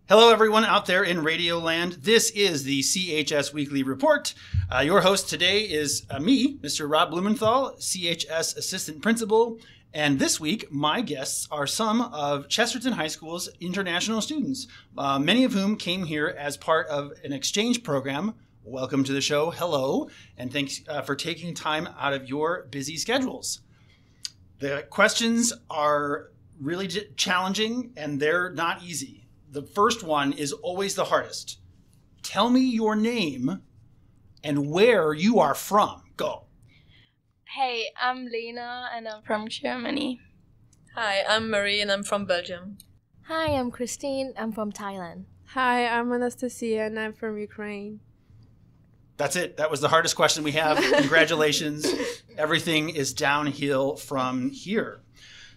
Hello, everyone out there in Radio Land. This is the CHS Weekly Report. Your host today is me, Mr. Rob Blumental, CHS Assistant Principal. And this week, my guests are some of Chesterton High School's international students, many of whom came here as part of an exchange program. Welcome to the show. Hello. And thanks for taking time out of your busy schedules. The questions are really challenging, and they're not easy. The first one is always the hardest. Tell me your name and where you are from. Go. Hey, I'm Lena and I'm from Germany. Hi, I'm Marie and I'm from Belgium. Hi, I'm Christine. I'm from Thailand. Hi, I'm Anastasiya and I'm from Ukraine. That's it. That was the hardest question we have. Congratulations. Everything is downhill from here.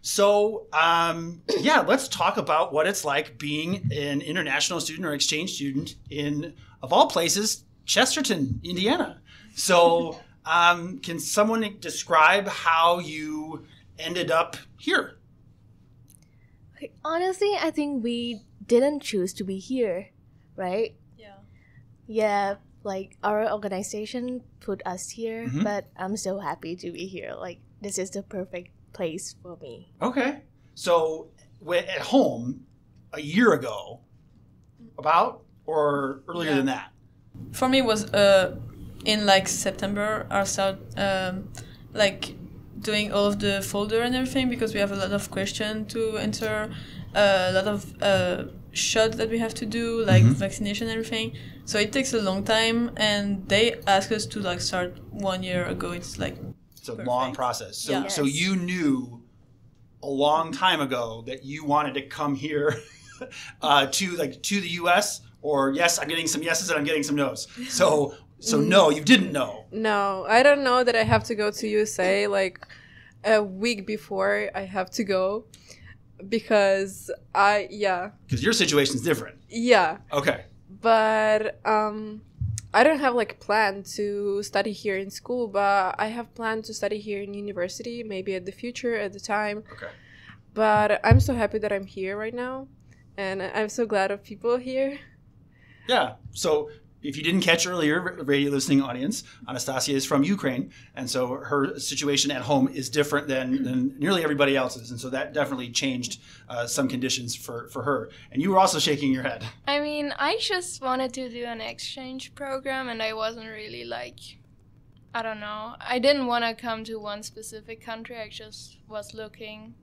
So, let's talk about what it's like being an international student or exchange student in, of all places, Chesterton, Indiana. So, can someone describe how you ended up here? Okay, honestly, I think we didn't choose to be here, right? Yeah, like our organization put us here, but I'm so happy to be here. Like, this is the perfect place for me. Okay. So at home a year ago, about or earlier than that? For me, it was in like September. I started doing all of the folder and everything because we have a lot of questions to answer, a lot of shots that we have to do, like vaccination and everything. So it takes a long time, and they asked us to start 1 year ago. It's like it's a long process. So so you knew a long time ago that you wanted to come here to the US, or yes, I'm getting some yeses and I'm getting some nos. So no, you didn't know. No, I don't know that I have to go to USA like a week before I have to go because because your situation's different. Yeah. Okay. But I don't have plan to study here in school, but I have planned to study here in university, maybe at the future, at the time. Okay. But I'm so happy that I'm here right now, and I'm so glad of people here. Yeah. So if you didn't catch earlier, radio listening audience, Anastasiya is from Ukraine, and so her situation at home is different than nearly everybody else's, and so that definitely changed some conditions for her. And you were also shaking your head. I mean, I just wanted to do an exchange program, and I wasn't really I don't know. I didn't want to come to one specific country. I just was looking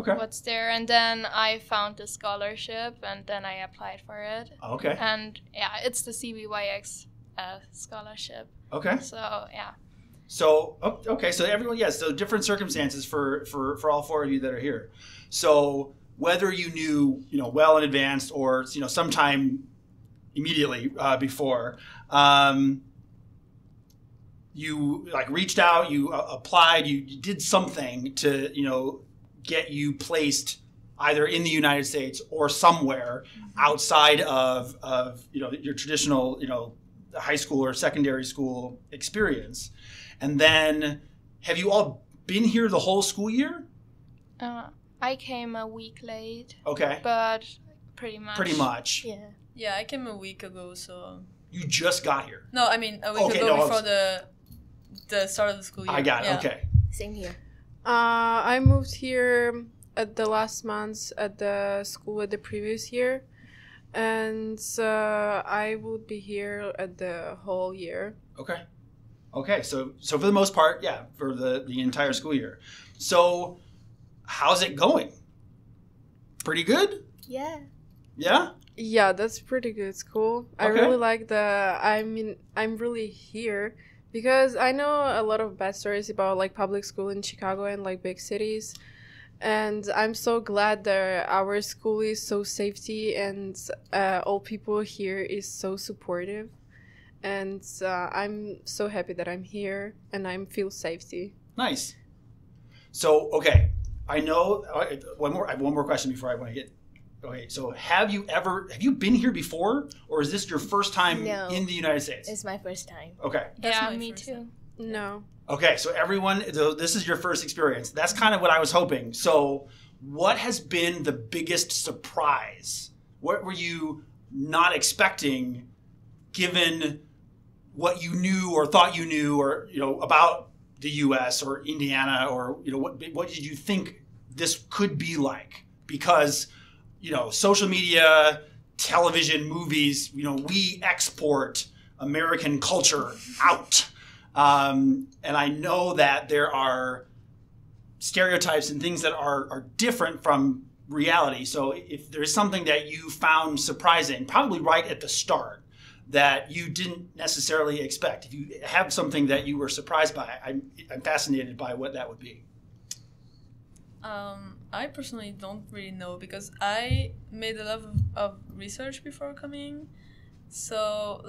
what's there, and then I found the scholarship, and then I applied for it. Okay. And it's the CBYX scholarship. Okay. So So okay, so everyone, so different circumstances for all four of you that are here. So whether you knew well in advance or sometime immediately before, you reached out, you applied, you did something to get you placed either in the United States or somewhere outside of your traditional high school or secondary school experience. And then have you all been here the whole school year? I came a week late. Okay. But pretty much. Yeah. Yeah, I came a week ago, so... You just got here? No, I mean a week ago before the start of the school year. I got it, okay. Same here. I moved here at the last month at the school at the previous year, and I would be here at the whole year. Okay. Okay, so for the most part, for the entire school year. So how's it going? Pretty good? Yeah. Yeah? Yeah, that's pretty good school. Okay. I really like I'm really here because I know a lot of bad stories about public school in Chicago and big cities. And I'm so glad that our school is so safety and all people here is so supportive. And I'm so happy that I'm here and I feel safety. Nice. So, okay, I know I have one more question before I want to get. Okay, so have you been here before, or is this your first time in the United States? It's my first time. Okay. Me too. No. Okay, so everyone, this is your first experience. That's kind of what I was hoping. So what has been the biggest surprise What were you not expecting, given what you knew or thought you knew, or about the U.S. or Indiana, or what did you think this could be like? Because social media, television, movies, we export American culture out, and I know that there are stereotypes and things that are different from reality. So if there's something that you found surprising, probably right at the start, that you didn't necessarily expect, if you have something that you were surprised by, I'm fascinated by what that would be. I personally don't really know, because I made a lot of research before coming. So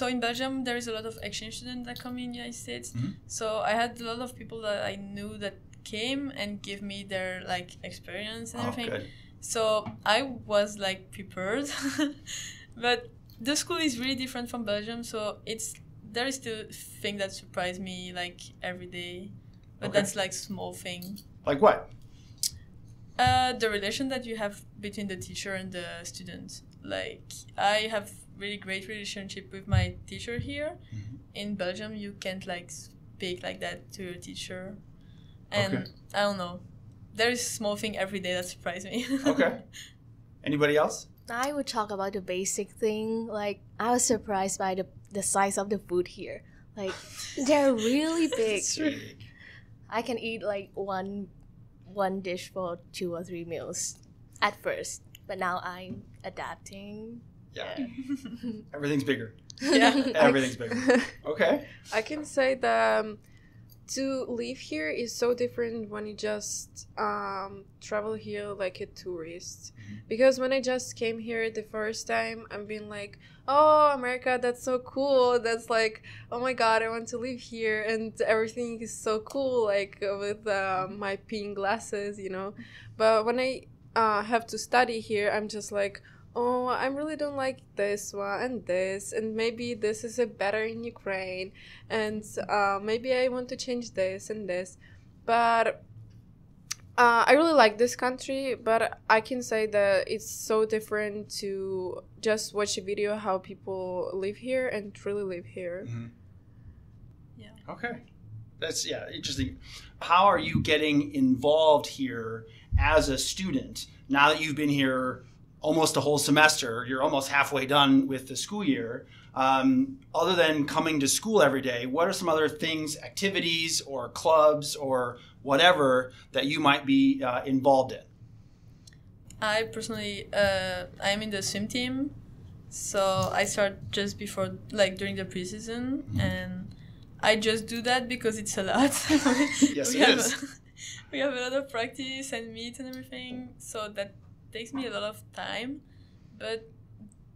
in Belgium there is a lot of exchange students that come in the United States. Mm-hmm. So I had a lot of people that I knew that came and give me their experience and everything. Good. So I was prepared, but the school is really different from Belgium. So there is still thing that surprised me every day, but okay. That's small thing. Like what? The relation that you have between the teacher and the student. I have really great relationship with my teacher here. Mm-hmm. In Belgium, you can't speak like that to your teacher. And okay. I don't know. There is small thing every day that surprised me. Okay. Anybody else? I would talk about the basic thing. I was surprised by the size of the food here. They're really big. I can eat one dish for 2 or 3 meals at first, but now I'm adapting. Yeah. Everything's bigger. Yeah. Everything's bigger. Okay. I can say that to live here is so different when you just travel here like a tourist. Because when I just came here the first time, I'm being oh, America, that's so cool. That's oh my God, I want to live here. And everything is so cool, with my pink glasses, But when I have to study here, I'm just oh, I really don't like this one and this, and maybe this is better in Ukraine, and maybe I want to change this and this. But I really like this country, but I can say that it's so different to just watch a video how people live here and truly live here. Mm-hmm. Yeah. Okay. That's, interesting. How are you getting involved here as a student now that you've been here almost a whole semester? You're almost halfway done with the school year. Other than coming to school every day, what are some other things, activities or clubs or whatever that you might be involved in? I personally, I'm in the swim team. So I start just before, during the preseason. Mm-hmm. And I just do that because it's a lot. Yes, it is. We have a lot of practice and meet and everything. So that takes me a lot of time, but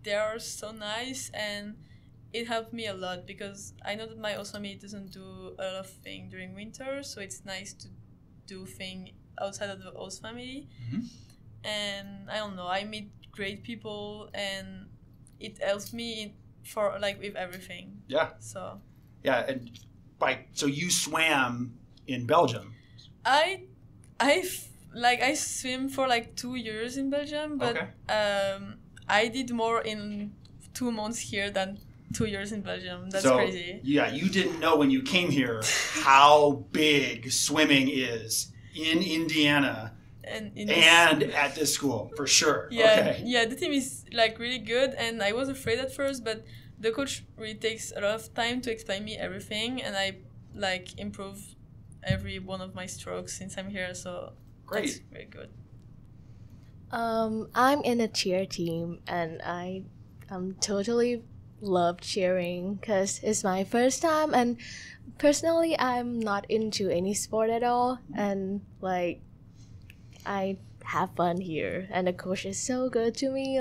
they are so nice and it helped me a lot, because I know that my host family doesn't do a lot of things during winter, so it's nice to do things outside of the host family. Mm-hmm. And I don't know, I meet great people and it helps me with everything. Yeah. So. Yeah, and so you swam in Belgium. I swim for 2 years in Belgium, but okay. I did more in 2 months here than 2 years in Belgium. That's crazy. Yeah, you didn't know when you came here how big swimming is in Indiana and at this school, for sure. Yeah, okay. Yeah, the team is really good, and I was afraid at first, but the coach really takes a lot of time to explain me everything, and I improve every one of my strokes since I'm here. So. Great. That's very good. I'm in a cheer team, and I totally love cheering because it's my first time, and personally I'm not into any sport at all, and I have fun here, and the coach is so good to me.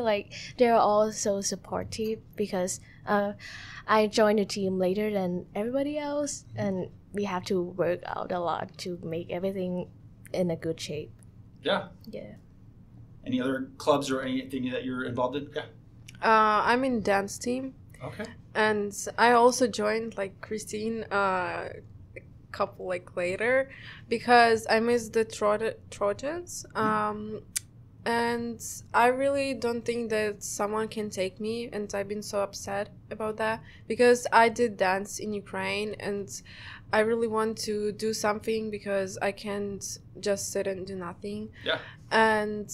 They're all so supportive, because I joined the team later than everybody else, and we have to work out a lot to make everything in a good shape. Yeah. Yeah. Any other clubs or anything that you're involved in? Yeah. I'm in dance team. Okay. And I also joined Christine a couple later, because I missed the Trojans. And I really don't think that someone can take me, and I've been so upset about that because I did dance in Ukraine and I really want to do something because I can't just sit and do nothing. Yeah. And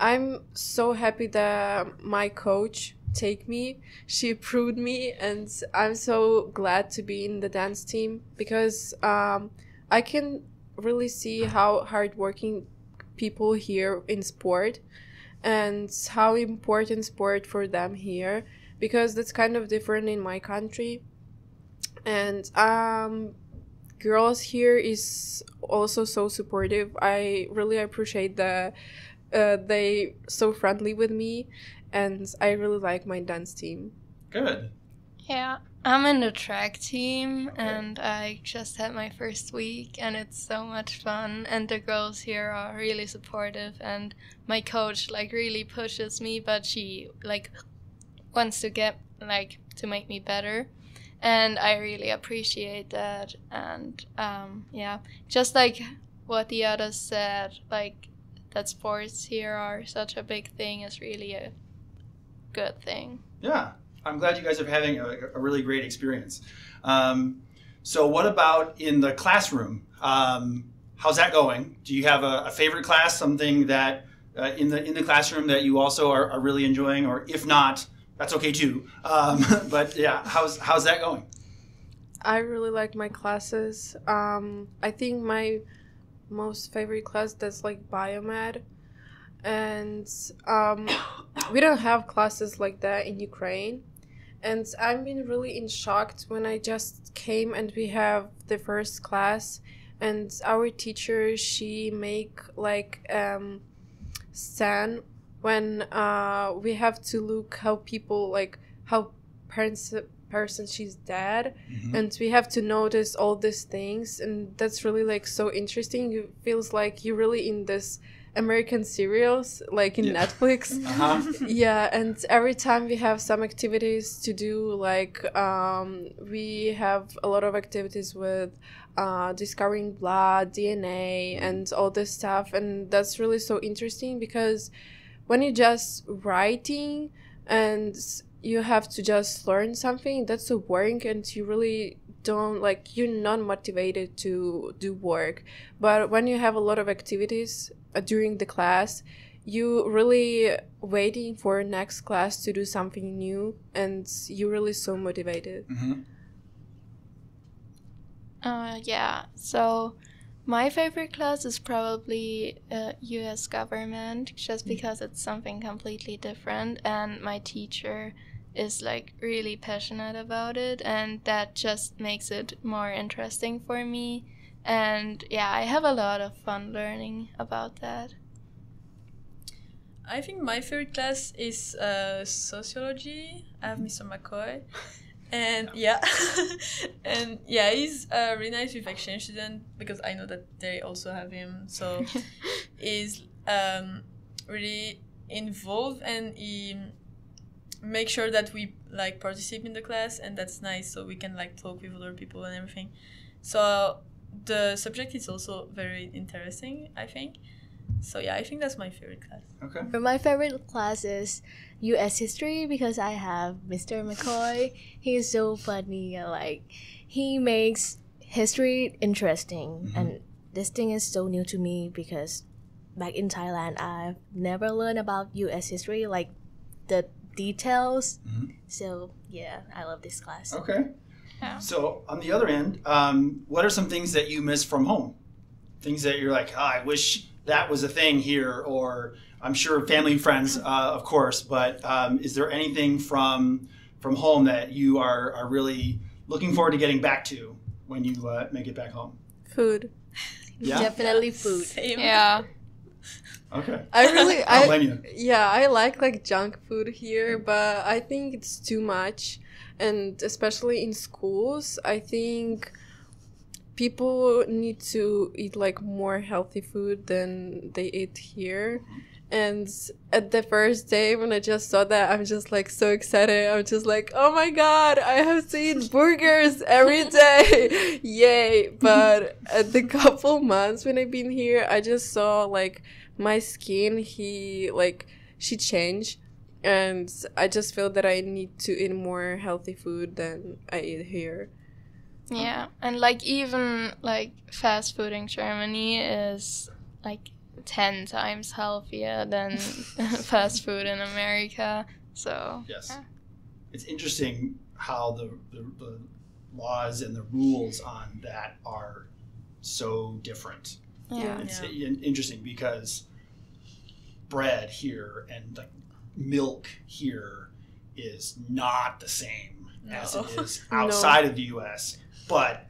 I'm so happy that my coach take me. She approved me, and I'm so glad to be in the dance team because I can really see how hardworking people here in sport and how important sport for them here, because that's kind of different in my country. And girls here is also so supportive. I really appreciate that they so friendly with me, and I really like my dance team. Good. Yeah, I'm in the track team, and I just had my first week, and it's so much fun, and the girls here are really supportive, and my coach, like, really pushes me, but she, like, wants to get, like, to make me better, and I really appreciate that. And yeah, just like what the others said, like, that sports here are such a big thing is really a good thing. Yeah. I'm glad you guys are having a really great experience. So what about in the classroom? How's that going? Do you have a favorite class, something that in the classroom that you also are really enjoying? Or if not, that's okay too. But yeah, how's that going? I really like my classes. I think my most favorite class that's like biomed. And we don't have classes like that in Ukraine. And I've been really in shock when I just came and we have the first class, and our teacher, she make like stand when we have to look how people, like how person she's dead, and we have to notice all these things, and that's really like so interesting. It feels like you're really in this American serials like in Netflix. Yeah, and every time we have some activities to do, like we have a lot of activities with discovering blood, DNA, and all this stuff, and that's really so interesting because when you're just writing and you have to just learn something, that's so boring, and you really don't, like, you're not motivated to do work. But when you have a lot of activities during the class, you really waiting for next class to do something new, and you're really so motivated. Yeah, so my favorite class is probably US government, just because it's something completely different, and my teacher is like really passionate about it, and that just makes it more interesting for me. And yeah, I have a lot of fun learning about that. I think my favorite class is sociology. I have Mr. McCoy, and yeah, and yeah, he's really nice with exchange student because I know that they also have him. So he's really involved, and he make sure that we like participate in the class, and that's nice, so we can like talk with other people and everything. So the subject is also very interesting, I think. So yeah, I think that's my favorite class. Okay. My favorite class is US history because I have Mr. McCoy. He is so funny, like he makes history interesting, and this thing is so new to me because back in Thailand I've never learned about US history, like the details. So yeah, I love this class. Okay. Yeah. So on the other end, what are some things that you miss from home? Things that you're like, I wish that was a thing here, or I'm sure family and friends, of course, but is there anything from home that you are really looking forward to getting back to when you make it back home? Food. Yeah? Definitely food. Same. Yeah. Okay. I don't blame you. Yeah, I like junk food here, but I think it's too much, and especially in schools, I think people need to eat like more healthy food than they eat here. And at the first day when I just saw that, I'm just like so excited. I'm just like, oh my god, I have to eat burgers every day. Yay. But at the couple months when I've been here, I just saw like my skin, she changed. And I just feel that I need to eat more healthy food than I eat here. Yeah, and like even like fast food in Germany is like 10 times healthier than fast food in America. So yes, yeah. It's interesting how the laws and the rules on that are so different. Yeah. It's interesting because bread here and like milk here is not the same as it is outside of the U.S., but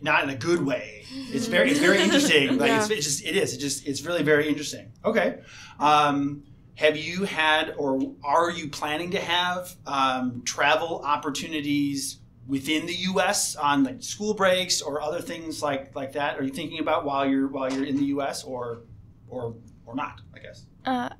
not in a good way. It's very interesting. Like it's really very interesting. Okay. Have you had or are you planning to have travel opportunities within the U.S. on like school breaks or other things like that? Are you thinking about while you're in the U.S. or not? I guess.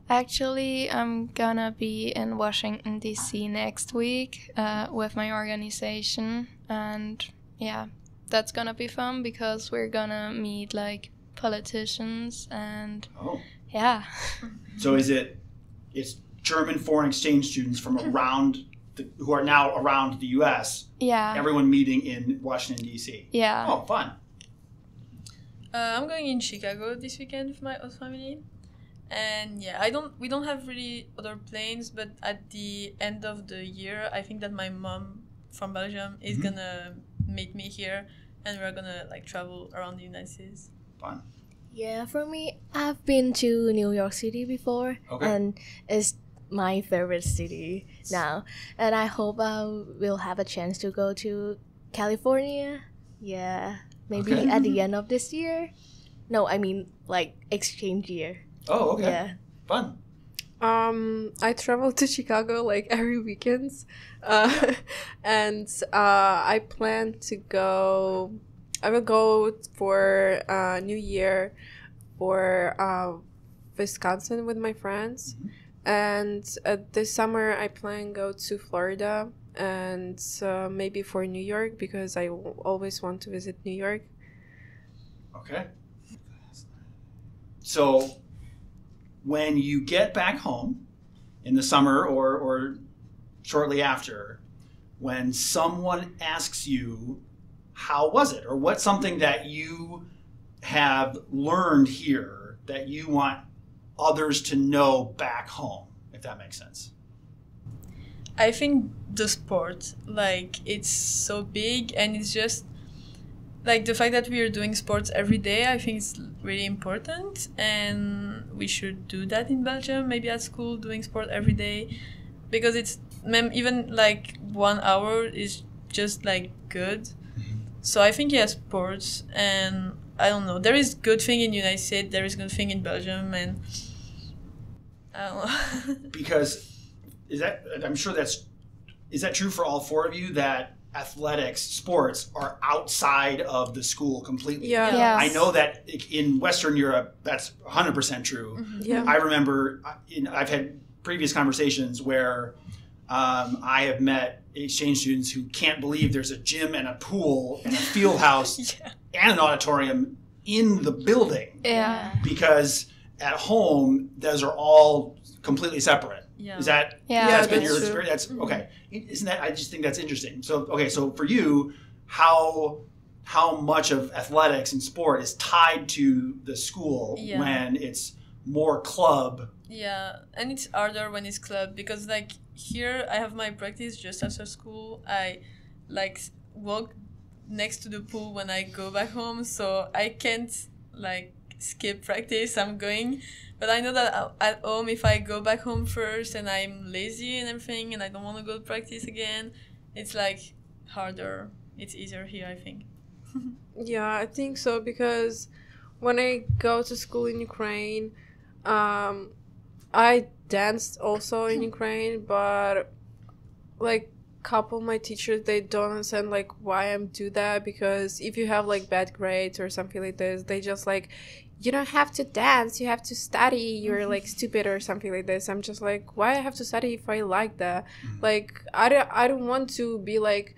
Actually, I'm gonna be in Washington, D.C. next week with my organization, and yeah, that's gonna be fun because we're gonna meet like politicians and yeah. So it's German foreign exchange students from around who are now around the U.S. Yeah. Everyone meeting in Washington, D.C. Yeah. Oh, fun. I'm going in Chicago this weekend with my host family. And yeah, we don't have really other plans, but at the end of the year, I think that my mom from Belgium is gonna meet me here, and we're gonna like travel around the United States. Fun. Yeah, for me, I've been to New York City before, and it's my favorite city now. And I hope I will have a chance to go to California. Yeah, maybe at the end of this year. No, I mean like exchange year. Oh, okay. Yeah. Fun. I travel to Chicago like every weekends, and I plan to go. I will go for New Year for Wisconsin with my friends, and this summer I plan go to Florida and maybe for New York because I always want to visit New York. Okay. So, when you get back home in the summer or shortly after, when someone asks you, how was it? Or what's something that you have learned here that you want others to know back home, if that makes sense? I think the sport, like, it's so big, and it's just like the fact that we are doing sports every day, I think it's really important, and we should do that in Belgium, maybe at school, doing sport every day, because it's even like 1 hour is just like good. So I think sports, and I don't know, there is good thing in United States, there is good thing in Belgium, and I don't know. Because is that true for all four of you, that athletics, sports are outside of the school completely? Yeah. Yes. I know that in Western Europe, that's 100% true. Yeah. I remember I've had previous conversations where I have met exchange students who can't believe there's a gym and a pool and a field house and an auditorium in the building. Yeah. Because at home, those are all completely separate. Yeah. Is that that's been your experience? That's okay. Isn't that? I just think that's interesting. So so for you, how much of athletics and sport is tied to the school when it's more club? Yeah, and it's harder when it's club, because like here I have my practice just after school. I like walk next to the pool when I go back home, so I can't like skip practice. I'm going. But I know that at home, if I go back home first and I'm lazy and everything and I don't want to go to practice again, it's like harder. It's easier here, I think. Yeah, I think so, because when I go to school in Ukraine, I danced also in Ukraine, but like couple of my teachers, they don't understand like why I'm do that, because if you have like bad grades or something like this, they just like, you don't have to dance, you have to study, you're like stupid or something like this. I'm just like, why I have to study if I like that? Like I don't want to be like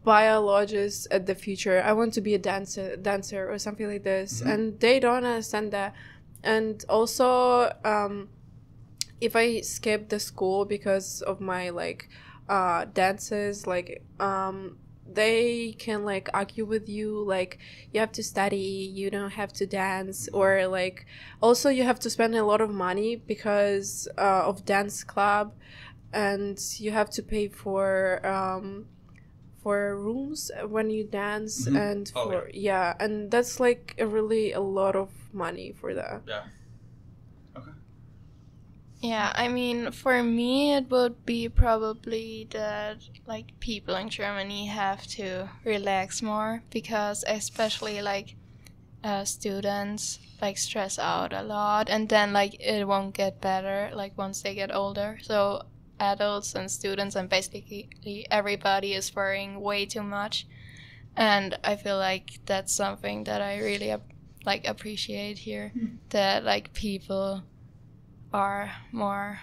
biologist at the future. I want to be a dancer or something like this. And they don't understand that. And also, if I skip the school because of my like dances, like they can like argue with you, like you have to study, you don't have to dance, or like also you have to spend a lot of money because of dance club, and you have to pay for rooms when you dance, and for and that's like a lot of money for that. Yeah. Okay. Yeah, I mean, for me, it would be probably that, like, people in Germany have to relax more, because especially, like, students, like, stress out a lot, and then, like, it won't get better, like, once they get older. So adults and students and basically everybody is worrying way too much. And I feel like that's something that I really, like, appreciate here, that, like, people are more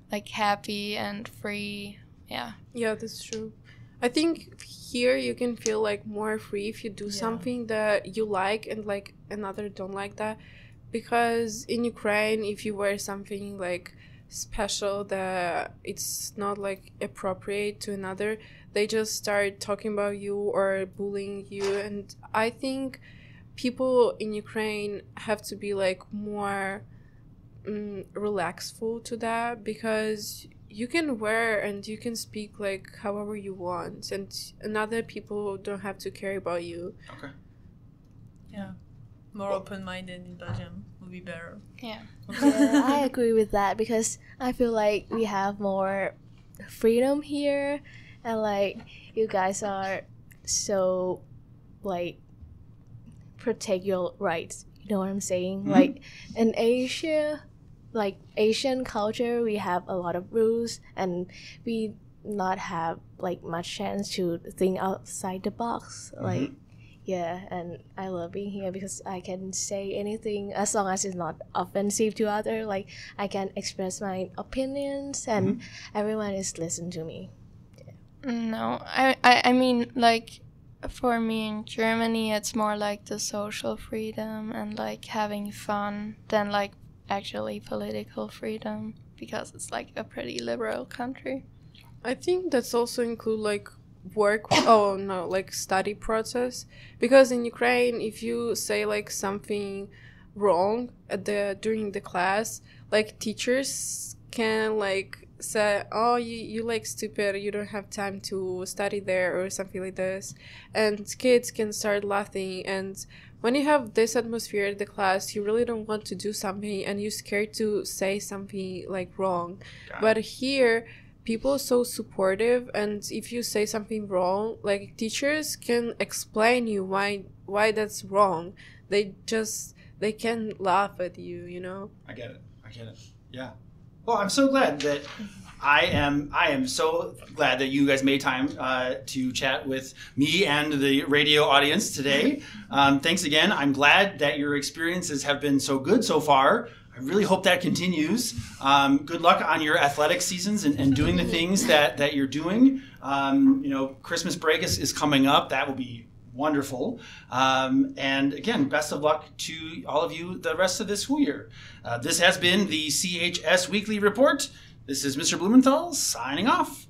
like happy and free. Yeah, that's true. I think here you can feel like more free if you do something that you like and like another don't like that, because in Ukraine if you wear something like special that it's not like appropriate to another, they just start talking about you or bullying you. And I think people in Ukraine have to be like more relaxful to that, because you can wear and you can speak like however you want, and other people don't have to care about you. Okay. Yeah, more open-minded in Belgium would be better. Yeah. Yeah, I agree with that, because I feel like we have more freedom here, and like you guys are so like protect your rights. You know what I'm saying? Like in Asia, like Asian culture, we have a lot of rules, and we not have like much chance to think outside the box. Like, yeah, and I love being here because I can say anything as long as it's not offensive to other. Like I can express my opinions, and everyone is listening to me. No, I mean, like, for me in Germany, it's more like the social freedom and like having fun than like actually political freedom, because it's like a pretty liberal country. I think that's also include like work like study process, because in Ukraine if you say like something wrong during the class, like teachers can like say, oh, you like stupid, you don't have time to study there, or something like this, and kids can start laughing. And when you have this atmosphere in the class, you really don't want to do something and you're scared to say something like wrong. But here people are so supportive, and if you say something wrong, like teachers can explain you why that's wrong. They can laugh at you, you know. I get it. Yeah. Well, I'm so glad that I am so glad that you guys made time to chat with me and the radio audience today. Thanks again. I'm glad that your experiences have been so good so far. I really hope that continues. Good luck on your athletic seasons and doing the things that you're doing. Christmas break is coming up. That will be wonderful. And again, best of luck to all of you the rest of this school year. This has been the CHS Weekly Report. This is Mr. Blumenthal signing off.